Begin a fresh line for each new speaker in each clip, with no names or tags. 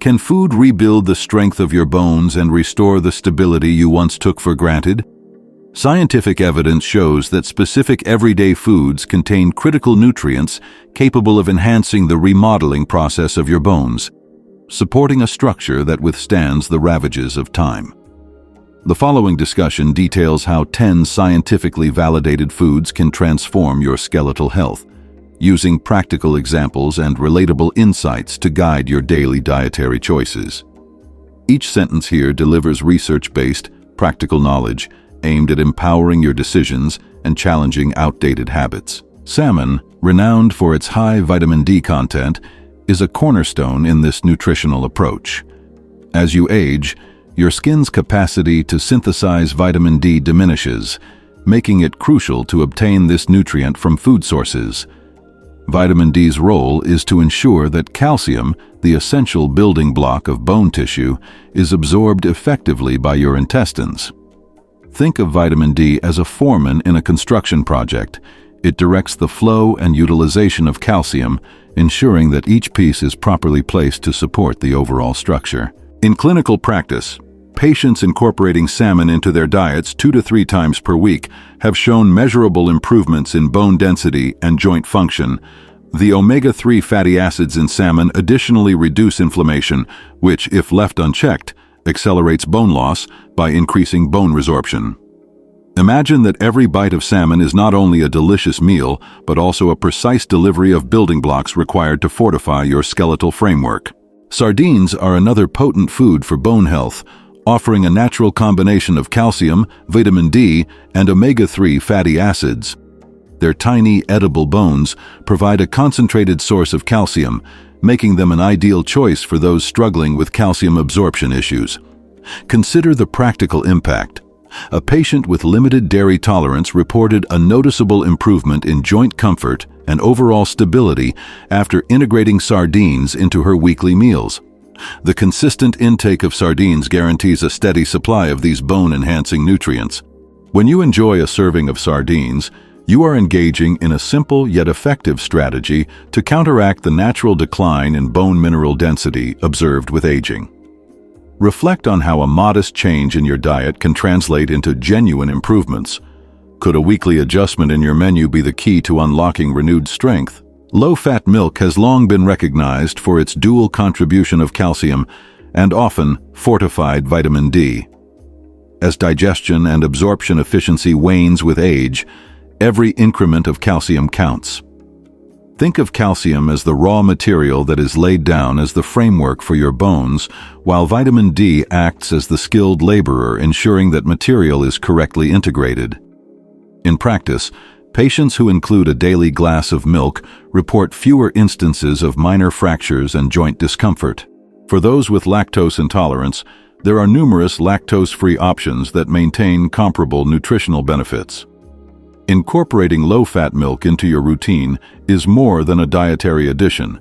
Can food rebuild the strength of your bones and restore the stability you once took for granted? Scientific evidence shows that specific everyday foods contain critical nutrients capable of enhancing the remodeling process of your bones, supporting a structure that withstands the ravages of time. The following discussion details how 10 scientifically validated foods can transform your skeletal health, using practical examples and relatable insights to guide your daily dietary choices. Each sentence here delivers research-based, practical knowledge aimed at empowering your decisions and challenging outdated habits. Salmon, renowned for its high vitamin D content, is a cornerstone in this nutritional approach. As you age, your skin's capacity to synthesize vitamin D diminishes, making it crucial to obtain this nutrient from food sources. Vitamin D's role is to ensure that calcium, the essential building block of bone tissue, is absorbed effectively by your intestines. Think of vitamin D as a foreman in a construction project. It directs the flow and utilization of calcium, ensuring that each piece is properly placed to support the overall structure. In clinical practice, patients incorporating salmon into their diets 2 to 3 times per week have shown measurable improvements in bone density and joint function. The omega-3 fatty acids in salmon additionally reduce inflammation, which, if left unchecked, accelerates bone loss by increasing bone resorption. Imagine that every bite of salmon is not only a delicious meal, but also a precise delivery of building blocks required to fortify your skeletal framework. Sardines are another potent food for bone health, offering a natural combination of calcium, vitamin D, and omega-3 fatty acids. Their tiny, edible bones provide a concentrated source of calcium, making them an ideal choice for those struggling with calcium absorption issues. Consider the practical impact. A patient with limited dairy tolerance reported a noticeable improvement in joint comfort and overall stability after integrating sardines into her weekly meals. The consistent intake of sardines guarantees a steady supply of these bone-enhancing nutrients. When you enjoy a serving of sardines, you are engaging in a simple yet effective strategy to counteract the natural decline in bone mineral density observed with aging. Reflect on how a modest change in your diet can translate into genuine improvements. Could a weekly adjustment in your menu be the key to unlocking renewed strength? Low-fat milk has long been recognized for its dual contribution of calcium and often fortified vitamin D. As digestion and absorption efficiency wanes with age, every increment of calcium counts. Think of calcium as the raw material that is laid down as the framework for your bones, while vitamin D acts as the skilled laborer ensuring that material is correctly integrated. In practice, patients who include a daily glass of milk report fewer instances of minor fractures and joint discomfort. For those with lactose intolerance, there are numerous lactose-free options that maintain comparable nutritional benefits. Incorporating low-fat milk into your routine is more than a dietary addition.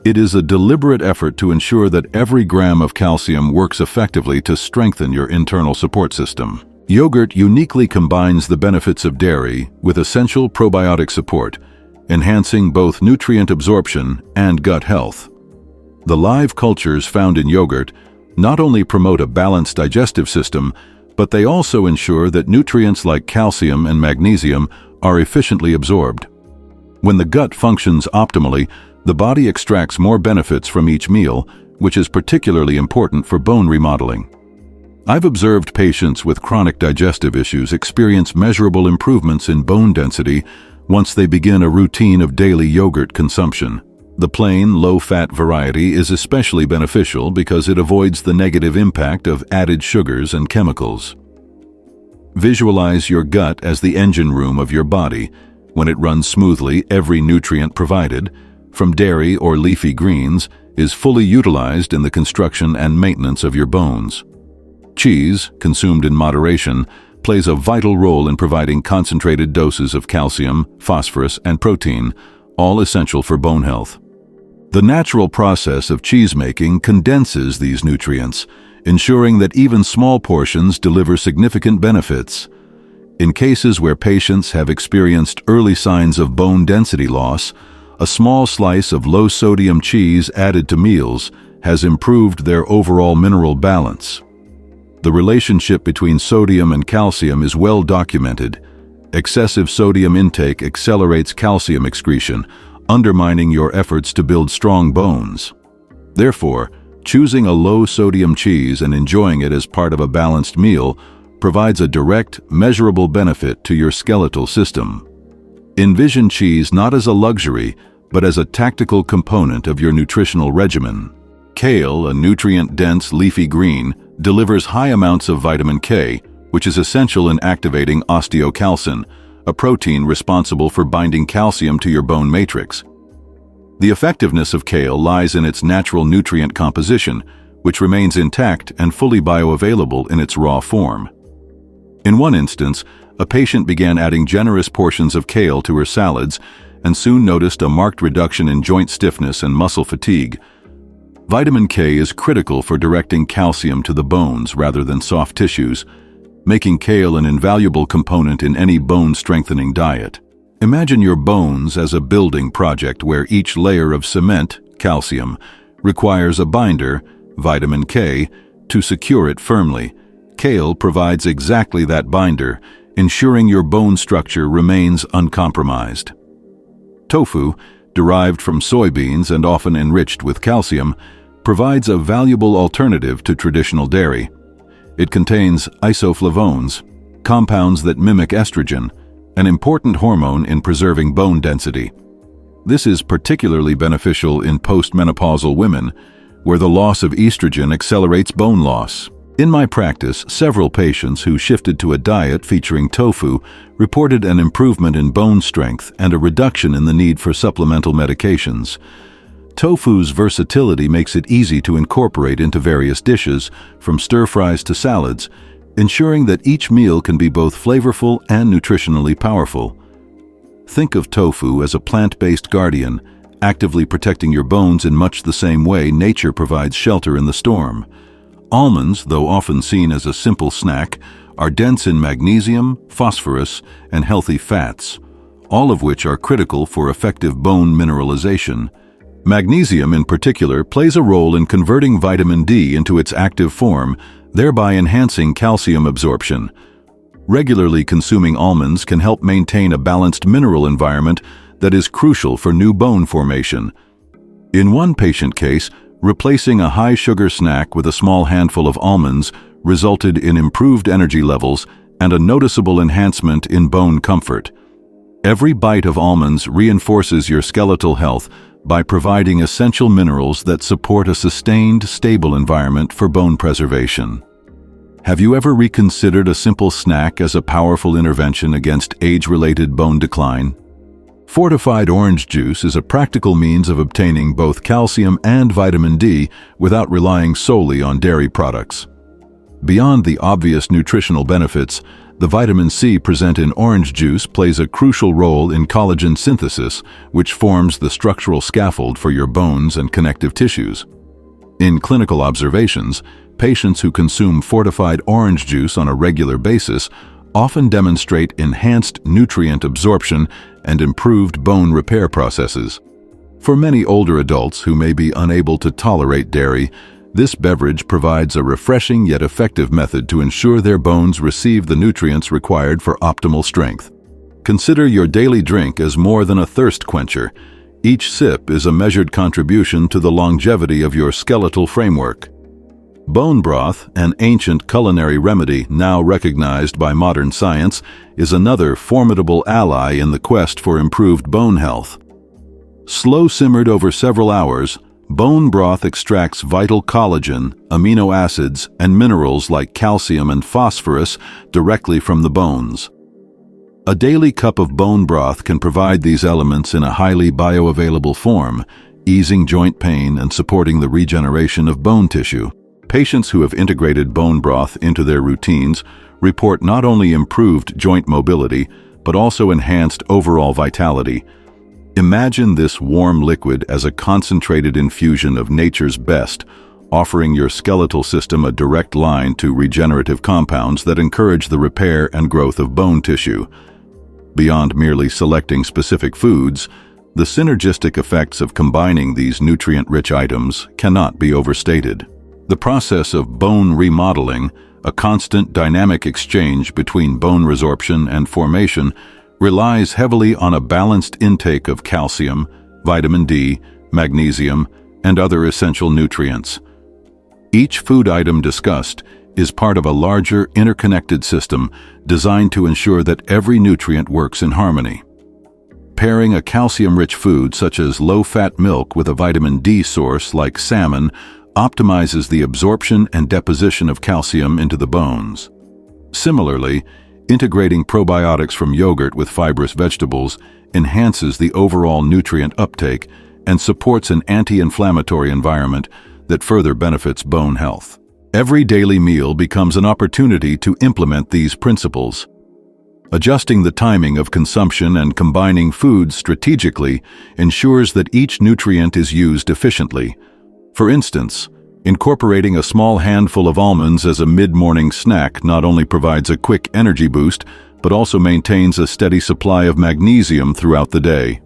It is a deliberate effort to ensure that every gram of calcium works effectively to strengthen your internal support system. Yogurt uniquely combines the benefits of dairy with essential probiotic support, enhancing both nutrient absorption and gut health. The live cultures found in yogurt not only promote a balanced digestive system, but they also ensure that nutrients like calcium and magnesium are efficiently absorbed. When the gut functions optimally, the body extracts more benefits from each meal, which is particularly important for bone remodeling. I've observed patients with chronic digestive issues experience measurable improvements in bone density once they begin a routine of daily yogurt consumption. The plain, low-fat variety is especially beneficial because it avoids the negative impact of added sugars and chemicals. Visualize your gut as the engine room of your body. When it runs smoothly, every nutrient provided, from dairy or leafy greens, is fully utilized in the construction and maintenance of your bones. Cheese, consumed in moderation, plays a vital role in providing concentrated doses of calcium, phosphorus, and protein, all essential for bone health. The natural process of cheese-making condenses these nutrients, ensuring that even small portions deliver significant benefits. In cases where patients have experienced early signs of bone density loss, a small slice of low-sodium cheese added to meals has improved their overall mineral balance. The relationship between sodium and calcium is well documented. Excessive sodium intake accelerates calcium excretion, undermining your efforts to build strong bones. Therefore, choosing a low-sodium cheese and enjoying it as part of a balanced meal provides a direct, measurable benefit to your skeletal system. Envision cheese not as a luxury, but as a tactical component of your nutritional regimen. Kale, a nutrient-dense leafy green, delivers high amounts of vitamin K, which is essential in activating osteocalcin, a protein responsible for binding calcium to your bone matrix. The effectiveness of kale lies in its natural nutrient composition, which remains intact and fully bioavailable in its raw form. In one instance, a patient began adding generous portions of kale to her salads and soon noticed a marked reduction in joint stiffness and muscle fatigue. Vitamin K is critical for directing calcium to the bones rather than soft tissues, making kale an invaluable component in any bone-strengthening diet. Imagine your bones as a building project where each layer of cement, calcium, requires a binder, vitamin K, to secure it firmly. Kale provides exactly that binder, ensuring your bone structure remains uncompromised. Tofu, derived from soybeans and often enriched with calcium, provides a valuable alternative to traditional dairy. It contains isoflavones, compounds that mimic estrogen, an important hormone in preserving bone density. This is particularly beneficial in postmenopausal women, where the loss of estrogen accelerates bone loss. In my practice, several patients who shifted to a diet featuring tofu reported an improvement in bone strength and a reduction in the need for supplemental medications. Tofu's versatility makes it easy to incorporate into various dishes, from stir-fries to salads, ensuring that each meal can be both flavorful and nutritionally powerful. Think of tofu as a plant-based guardian, actively protecting your bones in much the same way nature provides shelter in the storm. Almonds, though often seen as a simple snack, are dense in magnesium, phosphorus, and healthy fats, all of which are critical for effective bone mineralization. Magnesium, in particular, plays a role in converting vitamin D into its active form, thereby enhancing calcium absorption. Regularly consuming almonds can help maintain a balanced mineral environment that is crucial for new bone formation. In one patient case, replacing a high-sugar snack with a small handful of almonds resulted in improved energy levels and a noticeable enhancement in bone comfort. Every bite of almonds reinforces your skeletal health by providing essential minerals that support a sustained, stable environment for bone preservation. Have you ever reconsidered a simple snack as a powerful intervention against age-related bone decline? Fortified orange juice is a practical means of obtaining both calcium and vitamin D without relying solely on dairy products. Beyond the obvious nutritional benefits, the vitamin C present in orange juice plays a crucial role in collagen synthesis, which forms the structural scaffold for your bones and connective tissues. In clinical observations, patients who consume fortified orange juice on a regular basis often demonstrate enhanced nutrient absorption and improved bone repair processes. For many older adults who may be unable to tolerate dairy, this beverage provides a refreshing yet effective method to ensure their bones receive the nutrients required for optimal strength. Consider your daily drink as more than a thirst quencher. Each sip is a measured contribution to the longevity of your skeletal framework. Bone broth, an ancient culinary remedy now recognized by modern science, is another formidable ally in the quest for improved bone health. Slow simmered over several hours, bone broth extracts vital collagen, amino acids, and minerals like calcium and phosphorus directly from the bones. A daily cup of bone broth can provide these elements in a highly bioavailable form, easing joint pain and supporting the regeneration of bone tissue. Patients who have integrated bone broth into their routines report not only improved joint mobility, but also enhanced overall vitality. Imagine this warm liquid as a concentrated infusion of nature's best, offering your skeletal system a direct line to regenerative compounds that encourage the repair and growth of bone tissue. Beyond merely selecting specific foods, The synergistic effects of combining these nutrient-rich items cannot be overstated. The process of bone remodeling, a constant dynamic exchange between bone resorption and formation, relies heavily on a balanced intake of calcium, vitamin D, magnesium, and other essential nutrients. Each food item discussed is part of a larger, interconnected system designed to ensure that every nutrient works in harmony. Pairing a calcium-rich food such as low-fat milk with a vitamin D source like salmon optimizes the absorption and deposition of calcium into the bones. Similarly, integrating probiotics from yogurt with fibrous vegetables enhances the overall nutrient uptake and supports an anti-inflammatory environment that further benefits bone health. Every daily meal becomes an opportunity to implement these principles. Adjusting the timing of consumption and combining foods strategically ensures that each nutrient is used efficiently. For instance, incorporating a small handful of almonds as a mid-morning snack not only provides a quick energy boost, but also maintains a steady supply of magnesium throughout the day.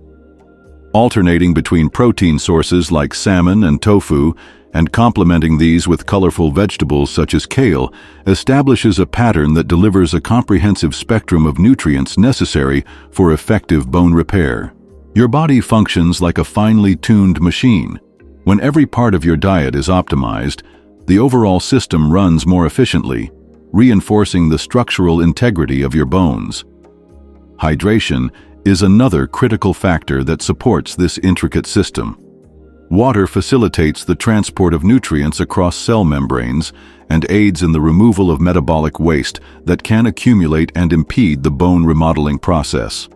Alternating between protein sources like salmon and tofu and complementing these with colorful vegetables such as kale establishes a pattern that delivers a comprehensive spectrum of nutrients necessary for effective bone repair. Your body functions like a finely tuned machine. When every part of your diet is optimized, the overall system runs more efficiently, reinforcing the structural integrity of your bones. Hydration is another critical factor that supports this intricate system. Water facilitates the transport of nutrients across cell membranes and aids in the removal of metabolic waste that can accumulate and impede the bone remodeling process.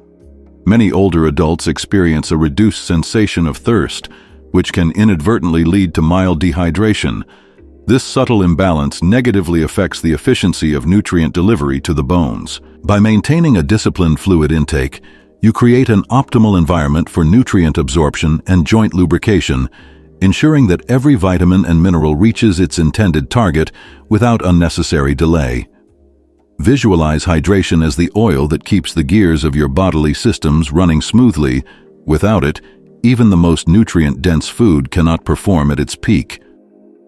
Many older adults experience a reduced sensation of thirst, which can inadvertently lead to mild dehydration. This subtle imbalance negatively affects the efficiency of nutrient delivery to the bones. By maintaining a disciplined fluid intake, you create an optimal environment for nutrient absorption and joint lubrication, ensuring that every vitamin and mineral reaches its intended target without unnecessary delay. Visualize hydration as the oil that keeps the gears of your bodily systems running smoothly. Without it, even the most nutrient-dense food cannot perform at its peak.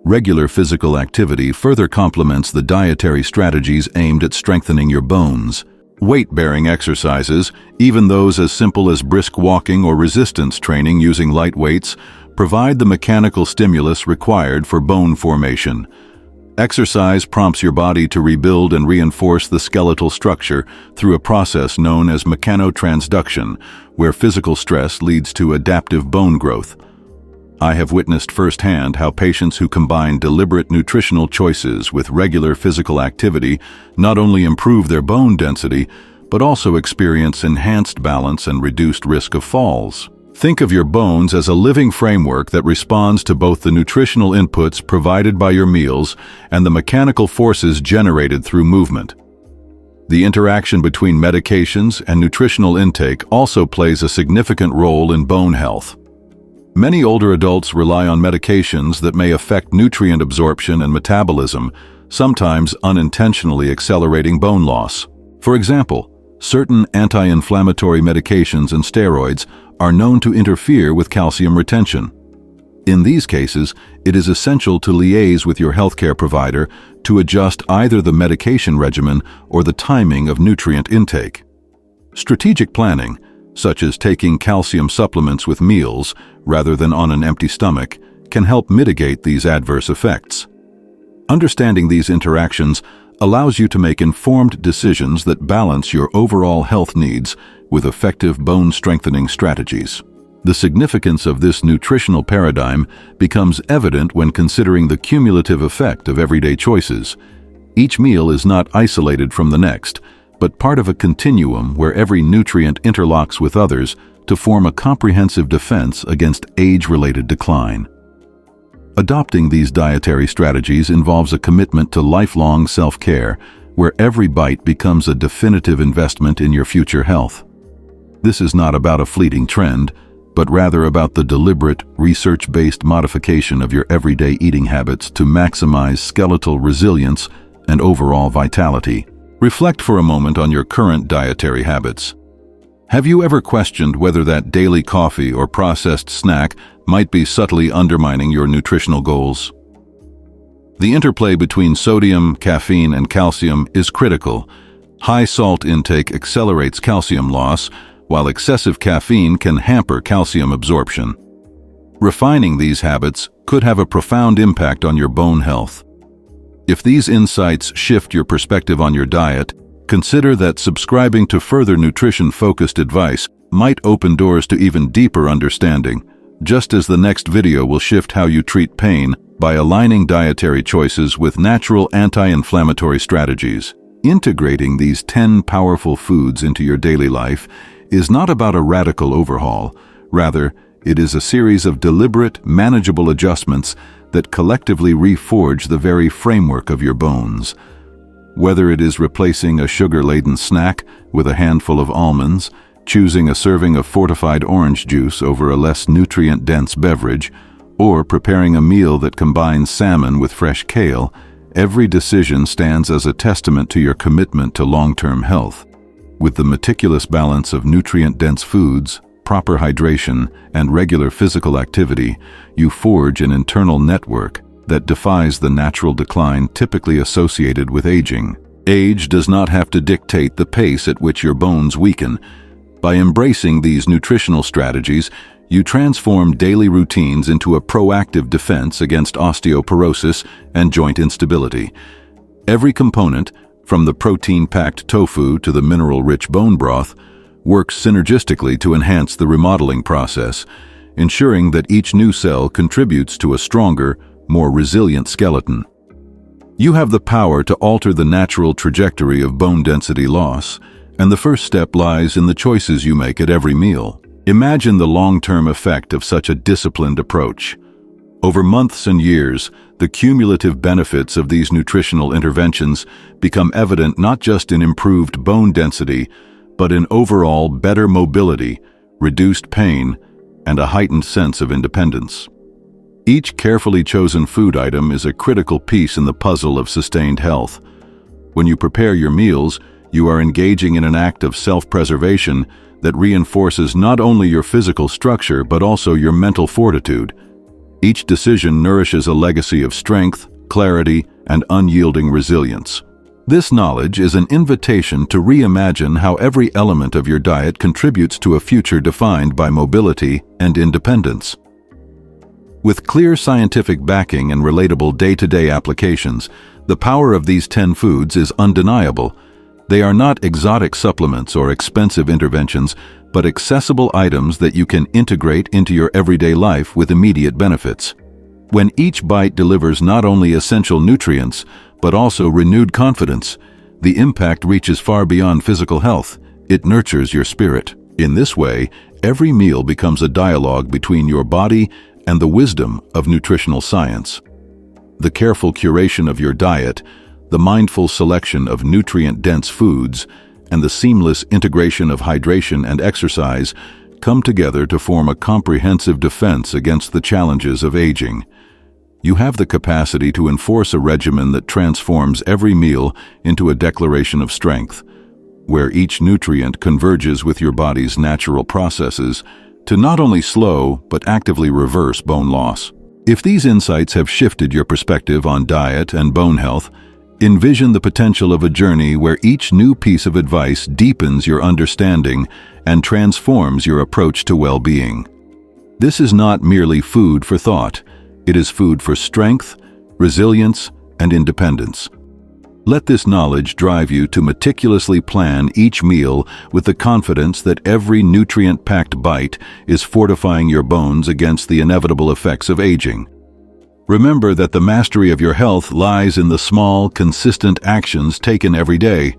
Regular physical activity further complements the dietary strategies aimed at strengthening your bones. Weight-bearing exercises, even those as simple as brisk walking or resistance training using light weights, provide the mechanical stimulus required for bone formation. Exercise prompts your body to rebuild and reinforce the skeletal structure through a process known as mechanotransduction, where physical stress leads to adaptive bone growth. I have witnessed firsthand how patients who combine deliberate nutritional choices with regular physical activity not only improve their bone density, but also experience enhanced balance and reduced risk of falls. Think of your bones as a living framework that responds to both the nutritional inputs provided by your meals and the mechanical forces generated through movement. The interaction between medications and nutritional intake also plays a significant role in bone health. Many older adults rely on medications that may affect nutrient absorption and metabolism, sometimes unintentionally accelerating bone loss. For example, certain anti-inflammatory medications and steroids are known to interfere with calcium retention. In these cases, it is essential to liaise with your healthcare provider to adjust either the medication regimen or the timing of nutrient intake. Strategic planning, such as taking calcium supplements with meals rather than on an empty stomach, can help mitigate these adverse effects. Understanding these interactions allows you to make informed decisions that balance your overall health needs with effective bone-strengthening strategies. The significance of this nutritional paradigm becomes evident when considering the cumulative effect of everyday choices. Each meal is not isolated from the next, but part of a continuum where every nutrient interlocks with others to form a comprehensive defense against age-related decline. Adopting these dietary strategies involves a commitment to lifelong self-care, where every bite becomes a definitive investment in your future health. This is not about a fleeting trend, but rather about the deliberate, research-based modification of your everyday eating habits to maximize skeletal resilience and overall vitality. Reflect for a moment on your current dietary habits. Have you ever questioned whether that daily coffee or processed snack might be subtly undermining your nutritional goals? The interplay between sodium, caffeine, and calcium is critical. High salt intake accelerates calcium loss, while excessive caffeine can hamper calcium absorption. Refining these habits could have a profound impact on your bone health. If these insights shift your perspective on your diet, consider that subscribing to further nutrition-focused advice might open doors to even deeper understanding, just as the next video will shift how you treat pain by aligning dietary choices with natural anti-inflammatory strategies. Integrating these 10 powerful foods into your daily life is not about a radical overhaul. Rather, it is a series of deliberate, manageable adjustments that collectively reforge the very framework of your bones. Whether it is replacing a sugar-laden snack with a handful of almonds, choosing a serving of fortified orange juice over a less nutrient-dense beverage, or preparing a meal that combines salmon with fresh kale, every decision stands as a testament to your commitment to long-term health. With the meticulous balance of nutrient-dense foods, proper hydration, and regular physical activity, you forge an internal network that defies the natural decline typically associated with aging. Age does not have to dictate the pace at which your bones weaken. By embracing these nutritional strategies, you transform daily routines into a proactive defense against osteoporosis and joint instability. Every component, from the protein-packed tofu to the mineral-rich bone broth, works synergistically to enhance the remodeling process, ensuring that each new cell contributes to a stronger, more resilient skeleton. You have the power to alter the natural trajectory of bone density loss, and the first step lies in the choices you make at every meal. Imagine the long-term effect of such a disciplined approach. Over months and years, the cumulative benefits of these nutritional interventions become evident not just in improved bone density, but in overall better mobility, reduced pain, and a heightened sense of independence. Each carefully chosen food item is a critical piece in the puzzle of sustained health. When you prepare your meals, you are engaging in an act of self-preservation that reinforces not only your physical structure but also your mental fortitude. Each decision nourishes a legacy of strength, clarity, and unyielding resilience. This knowledge is an invitation to reimagine how every element of your diet contributes to a future defined by mobility and independence. With clear scientific backing and relatable day-to-day applications, the power of these 10 foods is undeniable. They are not exotic supplements or expensive interventions, but accessible items that you can integrate into your everyday life with immediate benefits. When each bite delivers not only essential nutrients, but also renewed confidence, the impact reaches far beyond physical health. It nurtures your spirit. In this way, every meal becomes a dialogue between your body and the wisdom of nutritional science. The careful curation of your diet, the mindful selection of nutrient-dense foods, and the seamless integration of hydration and exercise come together to form a comprehensive defense against the challenges of aging. You have the capacity to enforce a regimen that transforms every meal into a declaration of strength, where each nutrient converges with your body's natural processes to not only slow but actively reverse bone loss. If these insights have shifted your perspective on diet and bone health, envision the potential of a journey where each new piece of advice deepens your understanding and transforms your approach to well-being. This is not merely food for thought. It is food for strength, resilience, and independence. Let this knowledge drive you to meticulously plan each meal with the confidence that every nutrient-packed bite is fortifying your bones against the inevitable effects of aging. Remember that the mastery of your health lies in the small, consistent actions taken every day.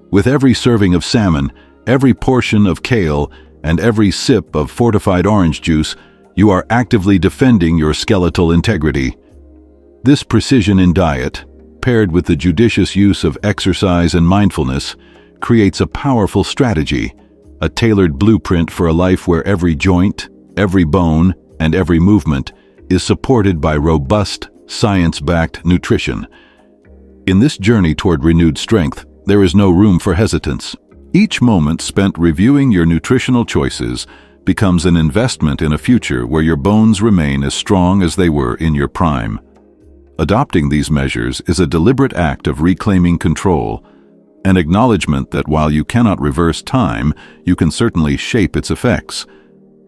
With every serving of salmon, every portion of kale, and every sip of fortified orange juice, you are actively defending your skeletal integrity. This precision in diet, paired with the judicious use of exercise and mindfulness, creates a powerful strategy, a tailored blueprint for a life where every joint, every bone, and every movement is supported by robust, science-backed nutrition. In this journey toward renewed strength, there is no room for hesitance. Each moment spent reviewing your nutritional choices becomes an investment in a future where your bones remain as strong as they were in your prime. Adopting these measures is a deliberate act of reclaiming control, an acknowledgement that while you cannot reverse time, you can certainly shape its effects.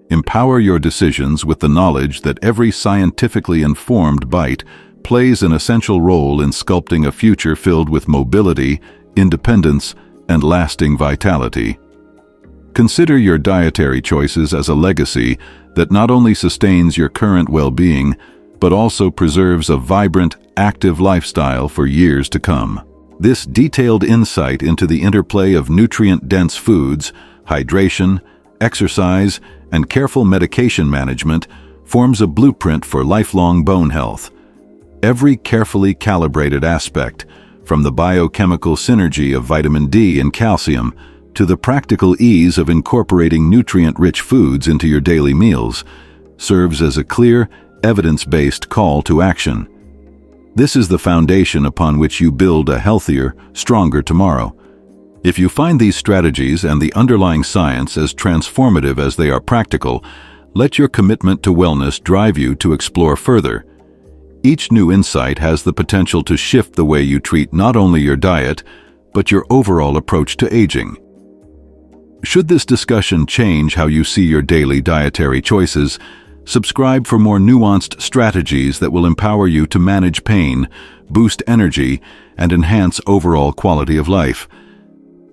Empower your decisions with the knowledge that every scientifically informed bite plays an essential role in sculpting a future filled with mobility, independence, and lasting vitality. Consider your dietary choices as a legacy that not only sustains your current well-being, but also preserves a vibrant, active lifestyle for years to come. This detailed insight into the interplay of nutrient-dense foods, hydration, exercise, and careful medication management forms a blueprint for lifelong bone health. Every carefully calibrated aspect, from the biochemical synergy of vitamin D and calcium to the practical ease of incorporating nutrient-rich foods into your daily meals, serves as a clear, evidence-based call to action. This is the foundation upon which you build a healthier, stronger tomorrow. If you find these strategies and the underlying science as transformative as they are practical, let your commitment to wellness drive you to explore further. Each new insight has the potential to shift the way you treat not only your diet, but your overall approach to aging. Should this discussion change how you see your daily dietary choices, subscribe for more nuanced strategies that will empower you to manage pain, boost energy, and enhance overall quality of life.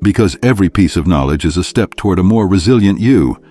Because every piece of knowledge is a step toward a more resilient you.